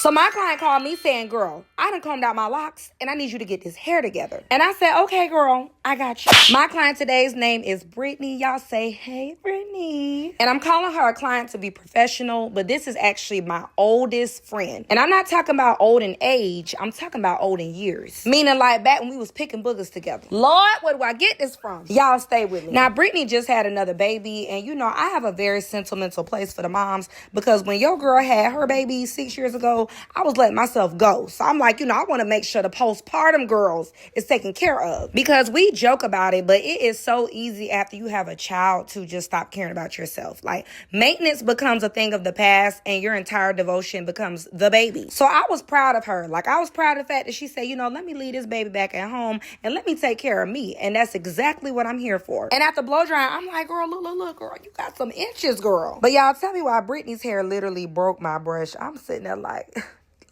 So my client called me saying, girl, I done combed out my locks and I need you to get this hair together. And I said, okay, girl, I got you. My client today's name is Brittany. Y'all say, hey, Brittany. And I'm calling her a client to be professional, but this is actually my oldest friend. And I'm not talking about old in age. I'm talking about old in years. Meaning like back when we was picking boogers together. Lord, where do I get this from? Y'all stay with me. Now, Brittany just had another baby. And you know, I have a very sentimental place for the moms because when your girl had her baby 6 years ago, I was letting myself go. So I'm like, you know, I want to make sure the postpartum girls is taken care of because we joke about it, but it is so easy after you have a child to just stop caring about yourself. Like maintenance becomes a thing of the past and your entire devotion becomes the baby. So I was proud of her. Like I was proud of the fact that she said, you know, let me leave this baby back at home and let me take care of me. And that's exactly what I'm here for. And after blow drying, I'm like, girl, look, girl, you got some inches, girl. But y'all tell me why Brittany's hair literally broke my brush. I'm sitting there like,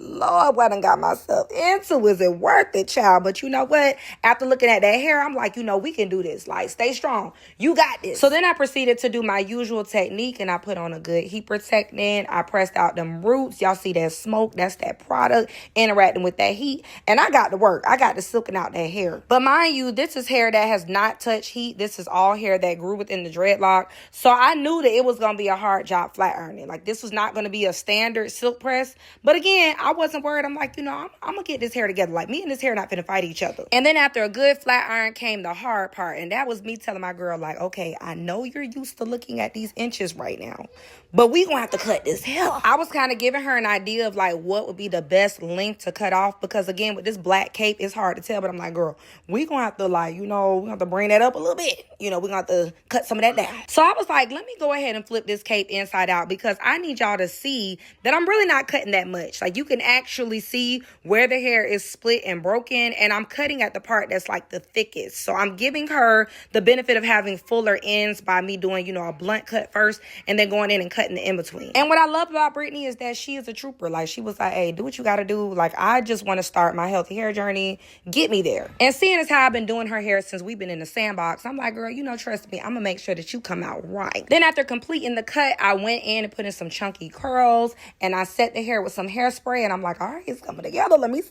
Lord, what I done got myself into? Is it worth it, child? But you know what? After looking at that hair, I'm like, you know, we can do this. Like, stay strong. You got this. So then I proceeded to do my usual technique, and I put on a good heat protectant. I pressed out them roots. Y'all see that smoke? That's that product interacting with that heat. And I got to work. I got to silking out that hair. But mind you, this is hair that has not touched heat. This is all hair that grew within the dreadlock. So I knew that it was going to be a hard job flat ironing. Like, this was not going to be a standard silk press. But again, I wasn't worried. I'm like, you know, I'm going to get this hair together. Like, me and this hair not finna fight each other. And then after a good flat iron came the hard part. And that was me telling my girl, like, okay, I know you're used to looking at these inches right now, but we going to have to cut this hair. I was kind of giving her an idea of, like, what would be the best length to cut off. Because, again, with this black cape, it's hard to tell. But I'm like, girl, we going to have to, like, you know, we have to bring that up a little bit. You know, we're going to have to cut some of that down. So I was like, let me go ahead and flip this cape inside out because I need y'all to see that I'm really not cutting that much. Like, you can actually see where the hair is split and broken, and I'm cutting at the part that's like the thickest. So I'm giving her the benefit of having fuller ends by me doing, you know, a blunt cut first and then going in and cutting the in-between. And what I love about Brittany is that she is a trooper. Like, she was like, hey, do what you gotta do. Like, I just want to start my healthy hair journey. Get me there. And seeing as how I've been doing her hair since we've been in the sandbox, I'm like, girl, you know, trust me, I'm gonna make sure that you come out right. Then after completing the cut, I went in and put in some chunky curls and I set the hair with some hairspray and I'm like, all right, it's coming together. Let me see.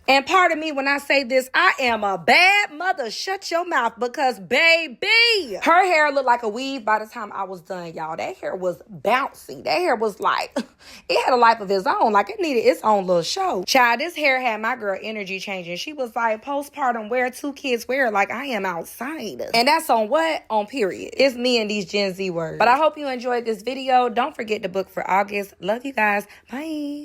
And part of me, when I say this, I am a bad mother. Shut your mouth because, baby, her hair looked like a weave by the time I was done, y'all. That hair was bouncy. That hair was like, it had a life of its own. Like, it needed its own little show. Child, this hair had my girl energy changing. She was like, postpartum, where 2 kids wear, like I am outside. And that's on what? On period. It's me and these Gen Z words. But I hope you enjoyed this video. Don't forget to book for August. Love you guys. Bye.